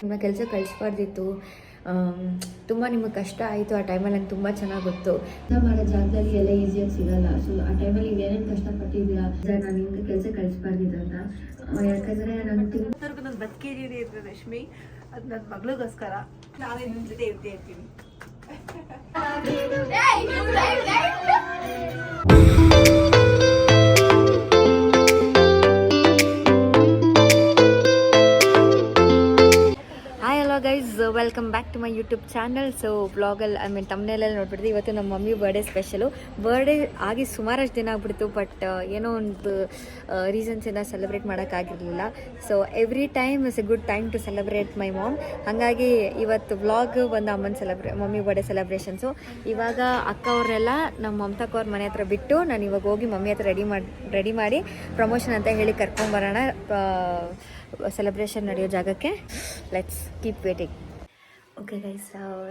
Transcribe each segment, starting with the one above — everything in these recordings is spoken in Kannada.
ನಿಮ್ಮ ಕೆಲಸ ಕಳಿಸ್ಬಾರ್ದಿತ್ತು. ತುಂಬ ನಿಮಗೆ ಕಷ್ಟ ಆಯಿತು ಆ ಟೈಮಲ್ಲಿ. ನಂಗೆ ತುಂಬ ಚೆನ್ನಾಗಿ ಗೊತ್ತು. ಮಾಡೋ ಜಾಗದಲ್ಲಿ ಎಲ್ಲ ಈಸಿಯಾಗಿ ಸಿಗಲ್ಲ. ಸೊ ಆ ಟೈಮಲ್ಲಿ ಏನೇನು ಕಷ್ಟಪಟ್ಟಿದ್ದೀರಾ, ನಾನು ನಿಮ್ಗೆ ಕೆಲಸ ಕಳಿಸ್ಬಾರ್ದಿದ್ದು ಅಂತ. ಯಾಕಂದರೆ ನಾನು ಬದುಕಿದ್ದೀನಿ ರಶ್ಮಿ, ಅದು ನನ್ನ ಮಗಳಿಗೋಸ್ಕರ ನಾನೇ ನಿಮ್ಮ ಜೊತೆ ಇರ್ತಾ ಇರ್ತೀನಿ. Guys, welcome back to my YouTube channel. So ವ್ಲಾಗಲ್ಲಿ ತಮ್ಮನೆಲ್ಲ ನೋಡ್ಬಿಡ್ತೀವಿ. ಇವತ್ತು ನಮ್ಮ ಮಮ್ಮಿ ಬರ್ಡೇ ಸ್ಪೆಷಲು. ಬರ್ಡೇ ಆಗಿ ಸುಮಾರಷ್ಟು ದಿನ ಆಗ್ಬಿಡ್ತು, ಬಟ್ ಏನೋ ಒಂದು ರೀಸನ್ಸಿಂದ ಸೆಲೆಬ್ರೇಟ್ ಮಾಡೋಕ್ಕಾಗಿರಲಿಲ್ಲ. So every time is a good time to celebrate my mom. ಹಾಗಾಗಿ ಇವತ್ತು ವ್ಲಾಗ್ ಒಂದು ಮಮ್ಮಿ ಬರ್ಡೇ ಸೆಲೆಬ್ರೇಷನ್ಸು. ಇವಾಗ ಅಕ್ಕ ಅವ್ರನ್ನೆಲ್ಲ ನಮ್ಮ ಮಮತಾಕ್ಕ ಅವ್ರ ಮನೆ ಹತ್ರ ಬಿಟ್ಟು ನಾನು ಇವಾಗ ಹೋಗಿ ಮಮ್ಮಿ ಹತ್ರ ರೆಡಿ ಮಾಡಿ ಪ್ರಮೋಷನ್ ಅಂತ ಹೇಳಿ ಕರ್ಕೊಂಬರೋಣ ಸೆಲೆಬ್ರೇಷನ್ ನಡೆಯೋ ಜಾಗಕ್ಕೆ. Let's keep waiting. Okay guys,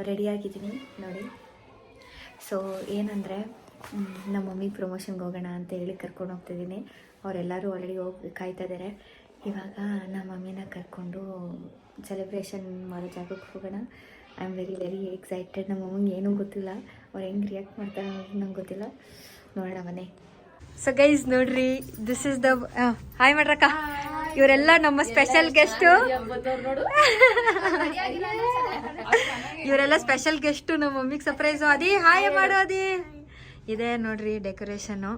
ರೆಡಿಯಾಗಿದ್ದೀನಿ ನೋಡಿ. ಸೊ ಏನಂದರೆ ನಮ್ಮ ಮಮ್ಮಿ ಪ್ರಮೋಷನ್ಗೆ ಹೋಗೋಣ ಅಂತ ಹೇಳಿ ಕರ್ಕೊಂಡು ಹೋಗ್ತಿದ್ದೀನಿ. ಅವರೆಲ್ಲರೂ ಆಲ್ರೆಡಿ ಹೋಗಿ ಕಾಯ್ತಾ ಇದ್ದಾರೆ. ಇವಾಗ ನಮ್ಮ ಮಮ್ಮಿನ ಕರ್ಕೊಂಡು ಸೆಲೆಬ್ರೇಷನ್ ಮಾಡೋ ಜಾಗಕ್ಕೆ ಹೋಗೋಣ. I am very very excited. ನಮ್ಮ ಮಮ್ಮಿಗೆ ಏನೂ ಗೊತ್ತಿಲ್ಲ, ಅವ್ರು ಹೆಂಗೆ ರಿಯಾಕ್ಟ್ ಮಾಡ್ತಾರೆ ಅನ್ನೋದು ನಂಗೆ ಗೊತ್ತಿಲ್ಲ. ನೋಡೋಣ ಬನ್ನಿ. ಸೊ ಗೈಸ್ ನೋಡ್ರಿ, ದಿಸ್ ಇಸ್ ದ ಹಾಯ್ ಮಾಡ್ರಕ್ಕ. ಇವರೆಲ್ಲ ನಮ್ಮ ಸ್ಪೆಷಲ್ ಗೆಸ್ಟು. ಇವರೆಲ್ಲ ಸ್ಪೆಷಲ್ ಗೆಸ್ಟು. ನಮ್ಮ ಮಮ್ಮಿಗೆ ಸರ್ಪ್ರೈಸು. ಅದೇ ಹಾಯ್ ಮಾಡೋ ಅದೇ ಇದೆ ನೋಡ್ರಿ ಡೆಕೋರೇಷನ್ನು.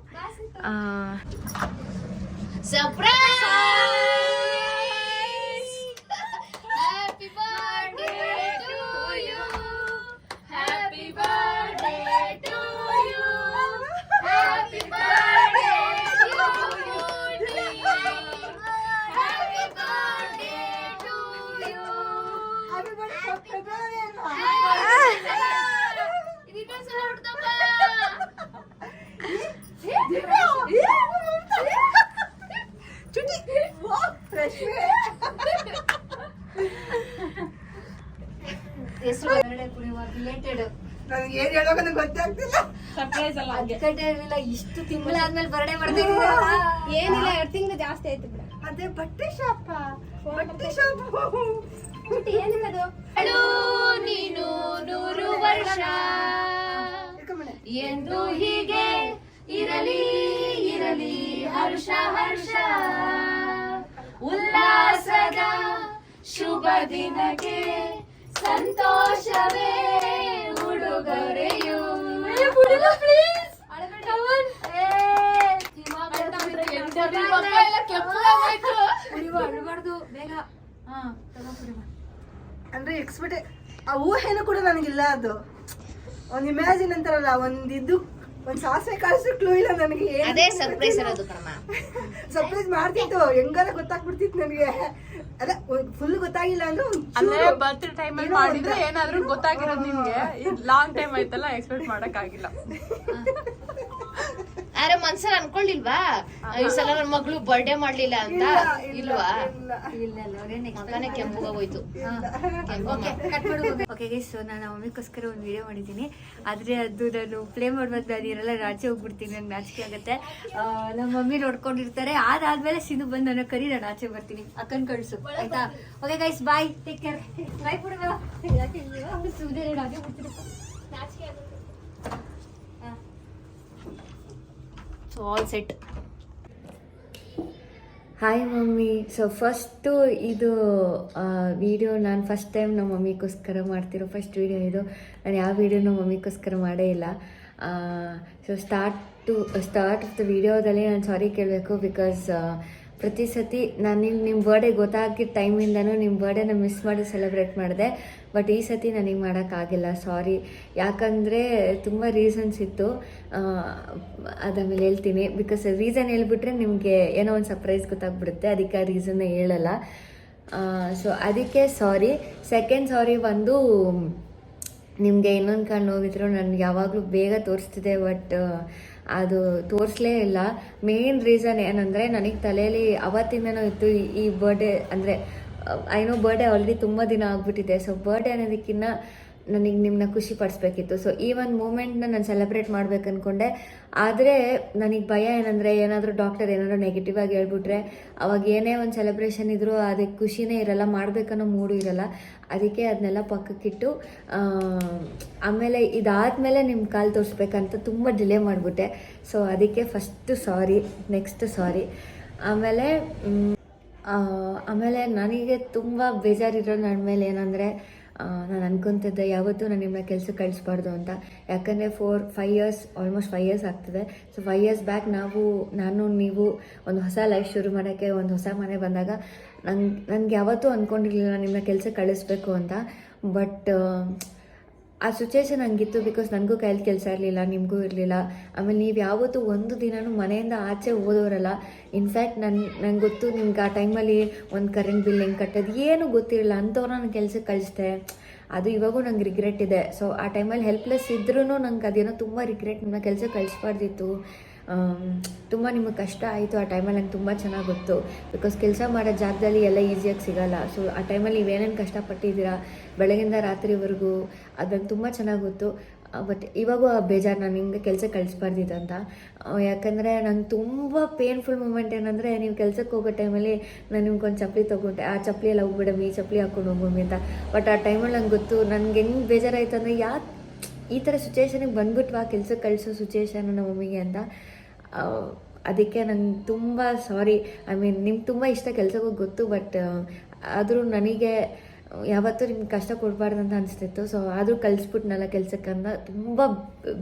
ಇಷ್ಟು ತಿಂಗಳಾದ್ಮೇಲೆ ಬರ್ಡೇ ಮಾಡ್ತೀವಿ. ಏನಿಲ್ಲ, 2 ತಿಂಗಳು ಜಾಸ್ತಿ ಆಯ್ತು. ಅದೇ ಬಟ್ಟೆ ಶಾಪ್ ಏನಿಲ್ಲದು. ನೀನು 100 ವರ್ಷ ಎಂದು ಹೀಗೆ ಇರಲಿ ಇರಲಿ ಹರ್ಷ ಹರ್ಷ, ಉಲ್ಲಾಸದ ಶುಭ ದಿನಕ್ಕೆ ಸಂತೋಷವೇ ಉಡುಗೊರೆಯು. ಅಂದ್ರೆ ಎಕ್ಸ್ಪೆಕ್ಟ್ ಆ ಊಹೆನೂ ಕೂಡ ನನಗಿಲ್ಲ. ಅದು ಒಂದು ಇಮ್ಯಾಜಿನ್ ಅಂತಾರಲ್ಲ, ಒಂದ್ ಸಾಸಿವೆ ಕಾಳಿಸು ಕ್ಲೂ ಇಲ್ಲ ನನಗೆ. ಅದೇ ಸರ್ಪ್ರೈಸ್ ಇರೋದು. ಸರ್ಪ್ರೈಸ್ ಮಾಡ್ತಿತ್ತು, ಹೆಂಗಾರ ಗೊತ್ತಾಗ್ಬಿಡ್ತಿತ್ತು ನನಗೆ. ಅದ ಫುಲ್ ಗೊತ್ತಾಗಿಲ್ಲ ಅಂದ್ರೆ ಬರ್ತ್ಡೇ ಟೈಮ್ ಅಲ್ಲಿ ಮಾಡಿದ್ರೆ ಏನಾದ್ರೂ ಗೊತ್ತಾಗಿರೋದು ನಿಮ್ಗೆ. ಲಾಂಗ್ ಟೈಮ್ ಆಯ್ತಲ್ಲ, ಎಕ್ಸ್ಪೆಕ್ಟ್ ಮಾಡಕ್ ಆಗಿಲ್ಲ. ಆದ್ರೆ ಮನ್ಸಲ್ಲಿ ಅನ್ಕೊಳ್ಳಿಲ್ವಾ ಈ ಸಲ ನನ್ ಮಗಳು ಬರ್ಡೇ ಮಾಡ್ಲಿಲ್ಲ ಅಂತ? ಇಲ್ವಾ? ಮಗನೇ ಕೆಂಪುಗೋಯ್ತು. ಓಕೆ ಗೈಸ್, ಸೊ ನಾನು ಮಮ್ಮಿಗೋಸ್ಕರ ಒಂದು ವಿಡಿಯೋ ಮಾಡಿದ್ದೀನಿ. ಆದರೆ ಅದು ನಾನು ಪ್ಲೇ ಮಾಡ್ಬೇಕು, ಅದಿರಲ್ಲ, ರಾಚೆ ಹೋಗ್ಬಿಡ್ತೀನಿ, ನಂಗೆ ನಾಚಿಕೆ ಆಗುತ್ತೆ. ನಮ್ಮ ಮಮ್ಮಿ ನೋಡ್ಕೊಂಡಿರ್ತಾರೆ. ಅದಾದ್ಮೇಲೆ ಸಿನು ಬಂದು ನನ್ನ ಕರಿ, ನಾನು ಆಚೆ ಬರ್ತೀನಿ. ಅಕ್ಕನ್ ಕಳ್ಸು ಆಯ್ತಾ? ಓಕೆ ಗೈಸ್, ಬಾಯ್, ಟೇಕ್ ಕೇರ್. ಬಾಯ್ ಬಿಡುವ, ಯಾಕೆ ಸುಮ್ಮನೆ ರಾಜೆ ಬಿಡ್ತೀನಿ. ನಾಚಿಕೆ ಆಗುತ್ತೆ. All set. Hi mummy. So first ಇದು ವಿಡಿಯೋ ನಾನು ಫಸ್ಟ್ ಟೈಮ್ ನಮ್ಮ ಮಮ್ಮಿಗೋಸ್ಕರ ಮಾಡ್ತಿರೋ ಫಸ್ಟ್ ವಿಡಿಯೋ ಇದು. ನಾನು ಯಾವ ವಿಡಿಯೋನೂ ಮಮ್ಮಿಗೋಸ್ಕರ ಮಾಡೇ ಇಲ್ಲ. ಸೊ ಸ್ಟಾರ್ಟ್ ಆಫ್ ದ ವಿಡಿಯೋದಲ್ಲಿ ನಾನು ಸಾರಿ ಕೇಳಬೇಕು. ಬಿಕಾಸ್ ಪ್ರತಿ ಸತಿ ನಾನು ನಿಮ್ಮ ಬರ್ಡೇ ಗೊತ್ತಾಗಿದ್ದ ಟೈಮಿಂದನೂ ನಿಮ್ಮ ಬರ್ಡೇನ ಮಿಸ್ ಮಾಡಿ ಸೆಲೆಬ್ರೇಟ್ ಮಾಡಿದೆ. ಬಟ್ ಈ ಸತಿ ನನಗೆ ಮಾಡೋಕ್ಕಾಗಿಲ್ಲ, ಸಾರಿ. ಯಾಕಂದರೆ ತುಂಬ ರೀಸನ್ಸ್ ಇತ್ತು, ಅದಾದ್ಮೇಲೆ ಹೇಳ್ತೀನಿ. ಬಿಕಾಸ್ ರೀಸನ್ ಹೇಳ್ಬಿಟ್ರೆ ನಿಮಗೆ ಏನೋ ಒಂದು ಸರ್ಪ್ರೈಸ್ ಗೊತ್ತಾಗ್ಬಿಡುತ್ತೆ, ಅದಕ್ಕೆ ಆ ರೀಸನ್ನ ಹೇಳಲ್ಲ. ಸೊ ಅದಕ್ಕೆ ಸಾರಿ. ಸೆಕೆಂಡ್ ಸಾರಿ ಬಂದು ನಿಮಗೆ ಇನ್ನೊಂದು ಕಾಲು ನೋವಿದ್ರು ನಾನು ಯಾವಾಗಲೂ ಬೇಗ ತೋರಿಸ್ತಿದ್ದೆ, ಬಟ್ ಅದು ತೋರಿಸಲೇ ಇಲ್ಲ. ಮೇನ್ ರೀಸನ್ ಏನಂದರೆ ನನಗೆ ತಲೆಯಲ್ಲಿ ಅವತ್ತಿಂದನೂ ಇತ್ತು ಈ ಬರ್ಡೇ ಅಂದರೆ ಐನೋ ಬರ್ಡೇ ಆಲ್ರೆಡಿ ತುಂಬ ದಿನ ಆಗಿಬಿಟ್ಟಿದೆ. ಸೊ ಬರ್ಡೇ ಅನ್ನೋದಕ್ಕಿಂತ ನನಗೆ ನಿಮ್ಮನ್ನ ಖುಷಿ ಪಡಿಸ್ಬೇಕಿತ್ತು. ಸೊ ಈ ಒಂದು ಮೂಮೆಂಟ್ನ ನಾನು ಸೆಲೆಬ್ರೇಟ್ ಮಾಡ್ಬೇಕು ಅಂದ್ಕೊಂಡೆ. ಆದರೆ ನನಗೆ ಭಯ ಏನಂದರೆ ಏನಾದರೂ ಡಾಕ್ಟರ್ ಏನಾದರೂ ನೆಗೆಟಿವ್ ಆಗಿ ಹೇಳ್ಬಿಟ್ರೆ ಅವಾಗ ಏನೇ ಒಂದು ಸೆಲೆಬ್ರೇಷನ್ ಇದ್ದರೂ ಅದಕ್ಕೆ ಖುಷಿನೇ ಇರಲ್ಲ, ಮಾಡಬೇಕನ್ನೋ ಮೂಡು ಇರಲ್ಲ. ಅದಕ್ಕೆ ಅದನ್ನೆಲ್ಲ ಪಕ್ಕಕ್ಕಿಟ್ಟು ಆಮೇಲೆ ಇದಾದಮೇಲೆ ನಿಮ್ಮ ಕಾಲು ತೋರಿಸ್ಬೇಕಂತ ತುಂಬ ಡಿಲೇ ಮಾಡಿಬಿಟ್ಟೆ. ಸೊ ಅದಕ್ಕೆ ಫಸ್ಟು ಸಾರಿ, ನೆಕ್ಸ್ಟ್ ಸಾರಿ. ಆಮೇಲೆ ನನಗೆ ತುಂಬ ಬೇಜಾರಿರೋ ನನ್ನ ಮೇಲೆ ಏನಂದರೆ ನಾನು ಅನ್ಕೊತಿದ್ದೆ ಯಾವತ್ತೂ ನಾನು ನಿಮ್ಮನ್ನ ಕೆಲಸಕ್ಕೆ ಕಳಿಸ್ಬಾರ್ದು ಅಂತ. ಯಾಕಂದರೆ 5 ಇಯರ್ಸ್ ಆಲ್ಮೋಸ್ಟ್ 5 ಇಯರ್ಸ್ ಆಗ್ತದೆ. ಸೊ 5 ಇಯರ್ಸ್ ಬ್ಯಾಕ್ ನಾನು ನೀವು ಒಂದು ಹೊಸ ಲೈಫ್ ಶುರು ಮಾಡೋಕ್ಕೆ ಒಂದು ಹೊಸ ಮನೆ ಬಂದಾಗ ನನಗೆ ಯಾವತ್ತೂ ಅಂದ್ಕೊಂಡಿರಲಿಲ್ಲ ನಿಮ್ಮನ್ನ ಕೆಲಸಕ್ಕೆ ಕಳಿಸ್ಬೇಕು ಅಂತ. ಬಟ್ ಆ ಸಿಚುವೇಶನ್ ಹಂಗಿತ್ತು. ಬಿಕಾಸ್ ನನಗೂ ಕೈಯಲ್ಲಿ ಕೆಲಸ ಇರಲಿಲ್ಲ, ನಿಮಗೂ ಇರಲಿಲ್ಲ. ಆಮೇಲೆ ನೀವು ಯಾವತ್ತೂ ಒಂದು ದಿನವೂ ಮನೆಯಿಂದ ಆಚೆ ಹೋದವರಲ್ಲ. ಇನ್ಫ್ಯಾಕ್ಟ್ ನಂಗೆ ಗೊತ್ತು ನಿಮ್ಗೆ ಆ ಟೈಮಲ್ಲಿ ಒಂದು ಕರೆಂಟ್ ಬಿಲ್ ಹೆಂಗೆ ಕಟ್ಟೋದು ಏನೂ ಗೊತ್ತಿರಲಿಲ್ಲ. ಅಂಥವ್ರು ನಾನು ಕೆಲಸಕ್ಕೆ ಕಳಿಸ್ದೆ. ಅದು ಇವಾಗೂ ನಂಗೆ ರಿಗ್ರೆಟ್ ಇದೆ. ಸೊ ಆ ಟೈಮಲ್ಲಿ ಹೆಲ್ಪ್ಲೆಸ್ ಇದ್ರೂ ನಂಗೆ ಅದೇನೋ ತುಂಬ ರಿಗ್ರೆಟ್. ನಿಮ್ಮನ್ನ ಕೆಲಸಕ್ಕೆ ಕಳಿಸ್ಬಾರ್ದಿತ್ತು. ತುಂಬ ನಿಮಗೆ ಕಷ್ಟ ಆಯಿತು ಆ ಟೈಮಲ್ಲಿ. ನಂಗೆ ತುಂಬ ಚೆನ್ನಾಗಿ ಗೊತ್ತು. ಬಿಕಾಸ್ ಕೆಲಸ ಮಾಡೋ ಜಾಗದಲ್ಲಿ ಎಲ್ಲ ಈಸಿಯಾಗಿ ಸಿಗೋಲ್ಲ. ಸೊ ಆ ಟೈಮಲ್ಲಿ ನೀವೇನೇನು ಕಷ್ಟಪಟ್ಟಿದ್ದೀರಾ ಬೆಳಗಿಂದ ರಾತ್ರಿವರೆಗೂ ಅದು ನಂಗೆ ತುಂಬ ಚೆನ್ನಾಗಿ ಗೊತ್ತು. ಬಟ್ ಇವಾಗೂ ಆ ಬೇಜಾರು ನಾನು ಹಿಂಗೆ ಕೆಲಸ ಕಳಿಸ್ಬಾರ್ದಿತ್ತು ಅಂತ. ಯಾಕಂದರೆ ನಂಗೆ ತುಂಬ ಪೇನ್ಫುಲ್ ಮೂಮೆಂಟ್ ಏನಂದರೆ ನೀವು ಕೆಲಸಕ್ಕೆ ಹೋಗೋ ಟೈಮಲ್ಲಿ ನಾನು ನಿಮ್ಗೊಂದು ಚಪ್ಪಲಿ ತೊಗೊಂಡೆ. ಆ ಚಪ್ಪಲಿಯಲ್ಲಿ ಹೋಗ್ಬಿಡಮ್ಮಿ, ಈ ಚಪ್ಪಲಿ ಹಾಕ್ಕೊಂಡು ಹೋಗಮ್ಮಿ ಅಂತ. ಬಟ್ ಆ ಟೈಮಲ್ಲಿ ನಂಗೆ ಗೊತ್ತು ನನಗೆ ಹೆಂಗೆ ಬೇಜಾರಾಯಿತು ಅಂದರೆ ಈ ಥರ ಸಿಚುವೇಶನಿಗೆ ಬಂದ್ಬಿಟ್ವಾ ಕೆಲಸಕ್ಕೆ ಕಳಿಸೋ ಸಿಚುವೇಶನ್ ನಮ್ಮ ಮಮ್ಮಿಗೆ ಅಂತ. ಅದಕ್ಕೆ ನಂಗೆ ತುಂಬ ಸಾರಿ. ನಿಮ್ಗೆ ತುಂಬ ಇಷ್ಟ ಕೆಲಸಕ್ಕೆ ಹೋಗಿ ಗೊತ್ತು. ಬಟ್ ಆದರೂ ನನಗೆ ಯಾವತ್ತೂ ನಿಮ್ಗೆ ಕಷ್ಟ ಕೊಡಬಾರ್ದು ಅಂತ ಅನಿಸ್ತಿತ್ತು. ಸೊ ಆದರೂ ಕಳಿಸ್ಬಿಟ್ನಲ್ಲ ಕೆಲಸಕ್ಕೆ ಅಂತ ತುಂಬ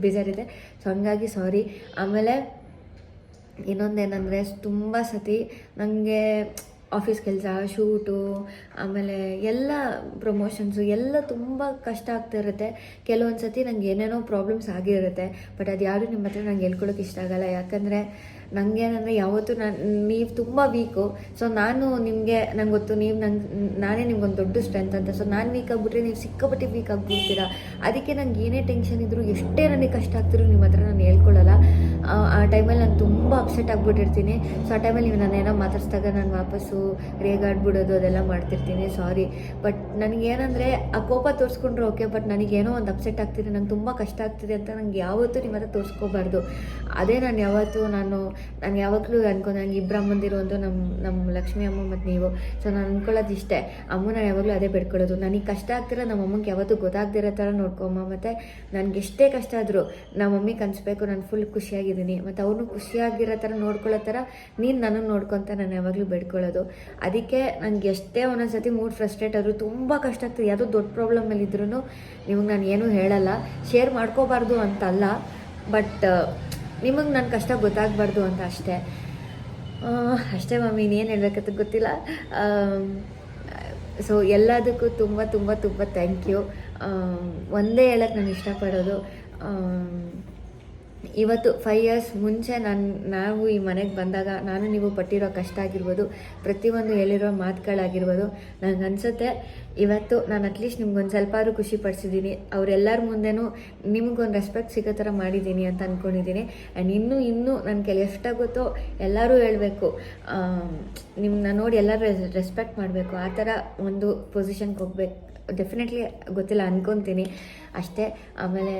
ಬೇಜಾರಿದೆ. ಸೊ ಹಂಗಾಗಿ ಸಾರಿ. ಆಮೇಲೆ ಇನ್ನೊಂದೇನೆಂದರೆ ತುಂಬ ಸತಿ ನನಗೆ ಆಫೀಸ್ ಕೆಲಸ, ಶೂಟು, ಆಮೇಲೆ ಎಲ್ಲ ಪ್ರಮೋಷನ್ಸು ಎಲ್ಲ ತುಂಬ ಕಷ್ಟ ಆಗ್ತಾ ಇರುತ್ತೆ. ಕೆಲವೊಂದು ಸತಿ ನಂಗೆ ಏನೇನೋ ಪ್ರಾಬ್ಲಮ್ಸ್ ಆಗಿರುತ್ತೆ. ಬಟ್ ಅದು ಯಾರು ನಿಮ್ಮ ಹತ್ರ ನಂಗೆ ಹೇಳ್ಕೊಳಕ್ಕೆ ಇಷ್ಟ ಆಗಲ್ಲ. ಯಾಕಂದರೆ ನನಗೇನಂದರೆ ಯಾವತ್ತೂ ನೀವು ತುಂಬ ವೀಕು. ಸೊ ನಂಗೆ ಗೊತ್ತು ನಾನೇ ನಿಮ್ಗೊಂದು ದೊಡ್ಡ ಸ್ಟ್ರೆಂತ್ ಅಂತ. ಸೊ ನಾನು ವೀಕ್ ಆಗಿಬಿಟ್ರೆ ನೀವು ಸಿಕ್ಕಾಪಟ್ಟೆ ವೀಕ್ ಆಗಿಬಿಡ್ತೀರಾ. ಅದಕ್ಕೆ ನಂಗೆ ಏನೇ ಟೆನ್ಷನ್ ಇದ್ದರೂ ಎಷ್ಟೇ ನನಗೆ ಕಷ್ಟ ಆಗ್ತಿರೋ ನಿಮ್ಮ ಹತ್ರ ನಾನು ಹೇಳ್ಕೊಳ್ಳಲ್ಲ. ಆ ಟೈಮಲ್ಲಿ ನಾನು ತುಂಬ ಅಪ್ಸೆಟ್ ಆಗಿಬಿಟ್ಟಿರ್ತೀನಿ. ಸೊ ಆ ಟೈಮಲ್ಲಿ ನೀವು ನಾನೇನೋ ಮಾತಾಡ್ಸಿದಾಗ ನಾನು ವಾಪಸ್ಸು ರೇಗಾಡ್ಬಿಡೋದು ಅದೆಲ್ಲ ಮಾಡ್ತಿರ್ತೀನಿ. ಸಾರಿ. ಬಟ್ ನನಗೇನಂದರೆ ಆ ಕೋಪ ತೋರಿಸ್ಕೊಂಡ್ರೆ ಓಕೆ. ಬಟ್ ನನಗೇನೋ ಒಂದು ಅಪ್ಸೆಟ್ ಆಗ್ತಿದೆ, ನಂಗೆ ತುಂಬ ಕಷ್ಟ ಆಗ್ತಿದೆ ಅಂತ ನಂಗೆ ಯಾವತ್ತೂ ನಿಮ್ಮ ಹತ್ರ ತೋರಿಸ್ಕೋಬಾರ್ದು. ಅದೇ ನಾನು ಯಾವಾಗಲೂ ಅನ್ಕೊಂಡು ನಂಗೆ ಇಬ್ಬರು ಅಮ್ಮಂದಿರು ಒಂದು ನಮ್ಮ ಲಕ್ಷ್ಮೀ ಅಮ್ಮ ಮತ್ತು ನೀವು. ಸೊ ನಾನು ಅಂದ್ಕೊಳ್ಳೋದು ಇಷ್ಟೇ, ಅಮ್ಮನ ಯಾವಾಗಲೂ ಅದೇ ಬೇಡ್ಕೊಳ್ಳೋದು. ನನಗೆ ಕಷ್ಟ ಆಗ್ತಿರೋ ನಮ್ಮ ಅಮ್ಮಂಗೆ ಯಾವತ್ತೂ ಗೊತ್ತಾಗ್ದಿರೋ ಥರ ನೋಡ್ಕೊಮ್ಮ. ಮತ್ತು ನನಗೆ ಎಷ್ಟೇ ಕಷ್ಟ ಆದರೂ ನಮ್ಮ ಮಮ್ಮಿಗೆ ಅನಿಸ್ಬೇಕು ನಾನು ಫುಲ್ ಖುಷಿಯಾಗಿದ್ದೀನಿ, ಮತ್ತು ಅವ್ರನ್ನೂ ಖುಷಿಯಾಗಿರೋ ಥರ ನೋಡ್ಕೊಳ್ಳೋ ಥರ ನೀನು ನನ್ನನ್ನು ನೋಡ್ಕೊತ ನಾನು ಯಾವಾಗಲೂ ಬೇಡ್ಕೊಳ್ಳೋದು. ಅದಕ್ಕೆ ನನಗೆ ಎಷ್ಟೇ ಒಂದೊಂದ್ಸತಿ ಮೂಡ್ ಫ್ರಸ್ಟ್ರೇಟ್ ಆದರೂ ತುಂಬ ಕಷ್ಟ ಆಗ್ತದೆ. ಯಾವುದೋ ದೊಡ್ಡ ಪ್ರಾಬ್ಲಮಲ್ಲಿ ಇದ್ರೂ ನಿಮಗೆ ನಾನು ಏನೂ ಹೇಳಲ್ಲ. ಶೇರ್ ಮಾಡ್ಕೋಬಾರ್ದು ಅಂತಲ್ಲ, ಬಟ್ ನಿಮಗೆ ನನ್ನ ಕಷ್ಟ ಗೊತ್ತಾಗಬಾರ್ದು ಅಂತ ಅಷ್ಟೇ ಮಮ್ಮಿ. ಇನ್ನೇನು ಹೇಳಬೇಕಂತ ಗೊತ್ತಿಲ್ಲ. ಸೊ ಎಲ್ಲದಕ್ಕೂ ತುಂಬ ತುಂಬ ತುಂಬ ಥ್ಯಾಂಕ್ ಯು. ಒಂದೇ ಹೇಳಕ್ಕೆ ನಾನು ಇಷ್ಟಪಡೋದು, ಇವತ್ತು 5 ಇಯರ್ಸ್ ಮುಂಚೆ ನಾವು ಈ ಮನೆಗೆ ಬಂದಾಗ ನಾನು ನೀವು ಪಟ್ಟಿರೋ ಕಷ್ಟ ಆಗಿರ್ಬೋದು, ಪ್ರತಿಯೊಂದು ಹೇಳಿರೋ ಮಾತುಗಳಾಗಿರ್ಬೋದು, ನನಗೆ ಅನಿಸುತ್ತೆ ಇವತ್ತು ನಾನು ಅಟ್ಲೀಸ್ಟ್ ನಿಮ್ಗೊಂದು ಸ್ವಲ್ಪ ಆದರೂ ಖುಷಿ ಪಡಿಸಿದ್ದೀನಿ. ಅವರೆಲ್ಲರ ಮುಂದೆನೂ ನಿಮ್ಗೊಂದು ರೆಸ್ಪೆಕ್ಟ್ ಸಿಗೋ ಥರ ಮಾಡಿದ್ದೀನಿ ಅಂತ ಅಂದ್ಕೊಂಡಿದ್ದೀನಿ. ಆ್ಯಂಡ್ ಇನ್ನೂ ನನ್ನ ಕೈಲಿ ಎಷ್ಟಾಗುತ್ತೋ ಎಲ್ಲರೂ ಹೇಳಬೇಕು, ನಿಮ್ಮನ್ನ ನೋಡಿ ಎಲ್ಲರೂ ರೆಸ್ಪೆಕ್ಟ್ ಮಾಡಬೇಕು. ಆ ಥರ ಒಂದು ಪೊಸಿಷನ್ಗೆ ಹೋಗ್ಬೇಕು. ಡೆಫಿನೆಟ್ಲಿ ಗೊತ್ತಿಲ್ಲ, ಅನ್ಕೊತೀನಿ ಅಷ್ಟೇ. ಆಮೇಲೆ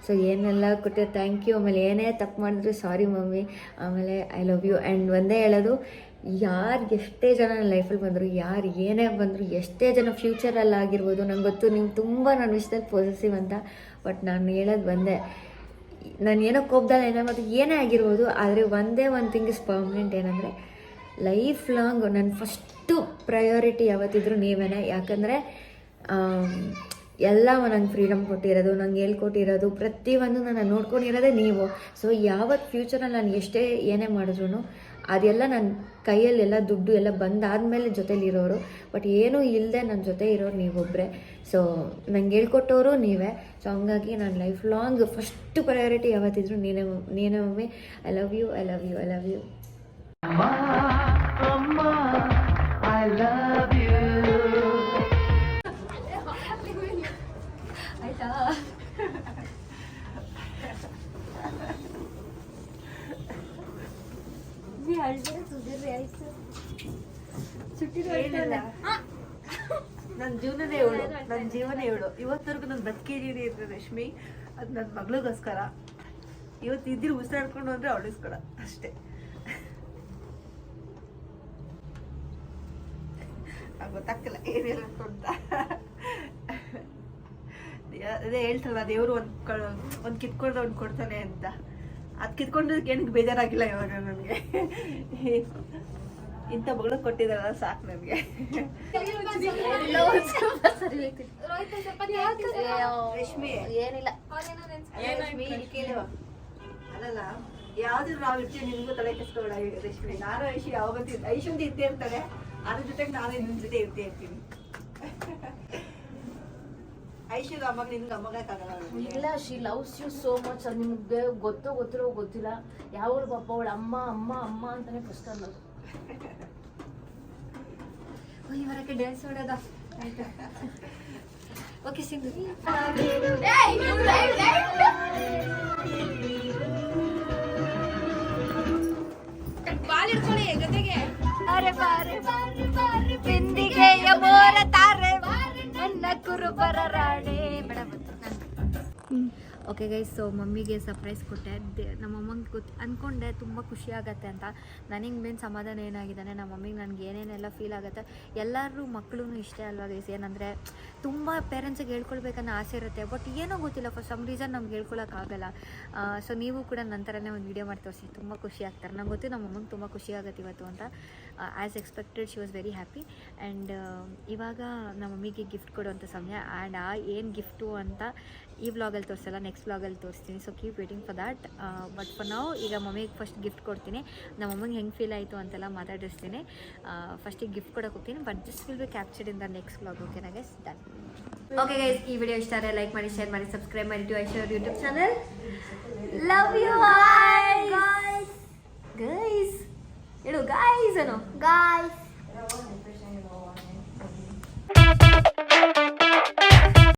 ಸೊ ಏನೆಲ್ಲ ಕೊಟ್ಟೆ ಥ್ಯಾಂಕ್ ಯು. ಆಮೇಲೆ ಏನೇ ತಪ್ಪು ಮಾಡಿದ್ರು ಸಾರಿ ಮಮ್ಮಿ. ಆಮೇಲೆ ಐ ಲವ್ ಯು. ಆ್ಯಂಡ್ ಒಂದೇ ಹೇಳೋದು, ಯಾರು ಎಷ್ಟೇ ಜನ ನನ್ನ ಲೈಫಲ್ಲಿ ಬಂದರು, ಯಾರು ಏನೇ ಬಂದರು, ಎಷ್ಟೇ ಜನ ಫ್ಯೂಚರಲ್ಲಿ ಆಗಿರ್ಬೋದು, ನಂಗೆ ಗೊತ್ತು ನೀವು ತುಂಬ ನನ್ನ ವಿಷಯದಲ್ಲಿ ಪಾಸಿಟಿವ್ ಅಂತ. ಬಟ್ ನಾನು ಹೇಳೋದು ಒಂದೇ, ನಾನು ಏನೋ ಕೋಪದಲ್ಲಿ ಏನೋ ಮತ್ತು ಏನೇ ಆಗಿರ್ಬೋದು, ಆದರೆ ಒಂದೇ ಒಂದು ಥಿಂಗ್ ಇಸ್ ಪರ್ಮನೆಂಟ್. ಏನಂದರೆ ಲೈಫ್ ಲಾಂಗ್ ನನ್ನ ಫಸ್ಟು ಪ್ರಯಾರಿಟಿ ಯಾವತ್ತಿದ್ರೂ ನೀವೇ. ಯಾಕಂದರೆ ಎಲ್ಲ ನಂಗೆ ಫ್ರೀಡಮ್ ಕೊಟ್ಟಿರೋದು, ನಂಗೆ ಹೇಳ್ಕೊಟ್ಟಿರೋದು, ಪ್ರತಿಯೊಂದು ನಾನು ನೋಡ್ಕೊಂಡಿರೋದೇ ನೀವು. ಸೊ ಯಾವತ್ತು ಫ್ಯೂಚರಲ್ಲಿ ನಾನು ಎಷ್ಟೇ ಏನೇ ಮಾಡಿದ್ರು ಅದೆಲ್ಲ ನನ್ನ ಕೈಯಲ್ಲೆಲ್ಲ ದುಡ್ಡು ಎಲ್ಲ ಬಂದಾದಮೇಲೆ ಜೊತೇಲಿರೋರು. ಬಟ್ ಏನೂ ಇಲ್ಲದೆ ನನ್ನ ಜೊತೆ ಇರೋರು ನೀವೊಬ್ಬರೇ. ಸೊ ನಂಗೆ ಹೇಳ್ಕೊಟ್ಟವರು ನೀವೇ. ಸೊ ಹಂಗಾಗಿ ನಾನು ಲೈಫ್ ಲಾಂಗ್ ಫಸ್ಟ್ ಪ್ರಯಾರಿಟಿ ಯಾವತ್ತಿದ್ರು ನೀನೇ mummy. I love you, I love you, I love you. I love you. ಆಯ್ತಾ? ಆಯ್ತು ಸುಟ್ಟಿರೋ ನನ್ನ ಜೀವನನೇ ಇವಳು, ನನ್ನ ಜೀವನೇ ಇವಳು. ಇವತ್ತವರೆಗೂ ನಾನು ಬದುಕಿದ್ದೀನಿ ಅಂತ ರಶ್ಮಿ, ಅದು ನನ್ನ ಮಗಳಿಗೋಸ್ಕರ. ಇವತ್ತು ಇದ್ದಿರು ಉಸಿರಾಡ್ಕೊಂಡು ಅಂದರೆ ಅವಳಿಸ್ಕೊಳ ಅಷ್ಟೇ. ಗೊತ್ತಾಗ್ತಿಲ್ಲ ಏನು ಹೇಳಬೇಕು ಅಂತ. ಅದೇ ಹೇಳ್ತಾರಲ್ಲ, ದೇವರು ಒಂದು ಕಿತ್ಕೊಂಡು ಒಂದು ಕೊಡ್ತಾನೆ ಅಂತ. ಅದು ಕಿತ್ಕೊಂಡದಕ್ಕೆ ಏನಕ್ಕೆ ಬೇಜಾರಾಗಿಲ್ಲ ಇವಾಗ ನನಗೆ. ಇಂಥ ಮಗಳು ಕೊಟ್ಟಿದ್ದಾರಲ್ಲ ಸಾಕು ನನಗೆ. ರಶ್ಮಿ ಏನಿಲ್ಲ ರಶ್ಮಿ ಕೇಳುವ ಅಲ್ಲಲ್ಲ, ಯಾವ್ದು ನಾವು ಇರ್ತೀವಿ ನಿನ್ಗೂ ತಲೆ ಕೆಸ್ಕೊಬೇಡ ರಶ್ಮಿ. ನಾನು ಐಶು ಯಾವಾಗಂತ ಐಶಂದು ಇದ್ದೇ ಇರ್ತಾರೆ, ಅದ್ರ ಜೊತೆಗೆ ನಾನು ನಿನ್ನ ಜೊತೆ ಇರ್ತಾ ಇರ್ತೀನಿ. ಐಶುಗ ಅಮ್ಮಗೆ ನಿನ್ಗೆ ಅಮ್ಮಗಾಗಲ್ಲ. ಇಲ್ಲ, she loves you so much. ಅದು ನಿಮ್ಗೆ ಗೊತ್ತಿರೋ ಗೊತ್ತಿಲ್ಲ. ಯಾವ ಪಾಪ ಅವಳು ಅಮ್ಮ ಅಮ್ಮ ಅಮ್ಮ ಅಂತಾನೆ ಫಸ್ಟ್ ಅನ್ನೋದು. ಈ ವಾರಕ್ಕೆ ಡ್ಯಾನ್ಸ್ ಮಾಡೋದ ಆಯ್ತಾ? ಓಕೆ ಸಿಂಗು. ಅರೆ ಬಾರೆ ಬಾರೆ ಬಾರೆ ಬಿಂದಿಗೆಯ ಮೋರ ತಾರೆ ನನ್ನ ಕುರುಬರ ರಾಣೆ. ಬೇಡ ಓಕೆ ಗೈಸ್, ಸೊ ಮಮ್ಮಿಗೆ ಸರ್ಪ್ರೈಸ್ ಕೊಟ್ಟೆ. ನಮ್ಮ ಅಮ್ಮಂಗೆ ಅಂದ್ಕೊಂಡೆ ತುಂಬ ಖುಷಿ ಆಗುತ್ತೆ ಅಂತ. ನನಗೆ ಮೇನ್ ಸಮಾಧಾನ ಏನಾಗಿದ್ದಾನೆ, ನಮ್ಮ ಮಮ್ಮಿಗೆ ನನಗೆ ಏನೇನೆಲ್ಲ ಫೀಲ್ ಆಗುತ್ತೆ. ಎಲ್ಲರೂ ಮಕ್ಕಳು ಇಷ್ಟೇ ಅಲ್ವಾ ಗೈಸ್, ಏನಂದರೆ ತುಂಬ ಪೇರೆಂಟ್ಸಿಗೆ ಹೇಳ್ಕೊಳ್ಬೇಕನ್ನೋ ಆಸೆ ಇರುತ್ತೆ. ಬಟ್ ಏನೋ ಗೊತ್ತಿಲ್ಲ, ಫಾರ್ ಸಮ್ ರೀಸನ್ ನಮ್ಗೆ ಹೇಳ್ಕೊಳಕ್ಕಾಗಲ್ಲ. ಸೊ ನೀವು ಕೂಡ ನಂತರನೇ ಒಂದು ವೀಡಿಯೋ ಮಾಡಿ ತೋರಿಸಿ, ತುಂಬ ಖುಷಿ ಆಗ್ತಾರೆ. ನಂಗೆ ಗೊತ್ತು ನಮ್ಮ ಅಮ್ಮಂಗೆ ತುಂಬ ಖುಷಿ ಆಗುತ್ತೆ ಇವತ್ತು ಅಂತ. As expected she was very happy. And ಇವಾಗ ನಮ್ಮ ಮಮ್ಮಿಗೆ ಗಿಫ್ಟ್ ಕೊಡುವಂಥ ಸಮಯ. ಆ್ಯಂಡ್ ಏನು ಗಿಫ್ಟು ಅಂತ ಈ ವ್ಲಾಗಲ್ಲಿ ತೋರಿಸಲ್ಲ, ನೆಕ್ಸ್ಟ್ ವ್ಲಾಗಲ್ಲಿ ತೋರಿಸ್ತೀನಿ. So keep waiting for that. But for ನಾವು ಈಗ ಮಮ್ಮಿಗೆ ಫಸ್ಟ್ ಗಿಫ್ಟ್ ಕೊಡ್ತೀನಿ. ನಮ್ಮ ಅಮ್ಮಂಗೆ ಹೆಂಗೆ ಫೀಲ್ ಆಯಿತು ಅಂತೆಲ್ಲ ಮಾತಾಡಿಸ್ತೀನಿ. ಫಸ್ಟಿಗೆ ಗಿಫ್ಟ್ ಕೊಡೋಕೆ ಹೋಗ್ತೀನಿ, but this will be captured in the next vlog. ಓಕೆನಾ ಗೈಸ್? ಡನ್. ಓಕೆ ಗೈಸ್, ಈ ವಿಡಿಯೋ ಇಷ್ಟ ಆದರೆ ಲೈಕ್ ಮಾಡಿ, ಶೇರ್ ಮಾಡಿ, ಸಬ್ಸ್ಕ್ರೈಬ್ ಮಾಡಿ to Aishwar YouTube channel. Love you guys. Guys ಹೇಳು, ಗೈಸ್ ಅನ್ನೋ. ಗಾಯ್ಸ್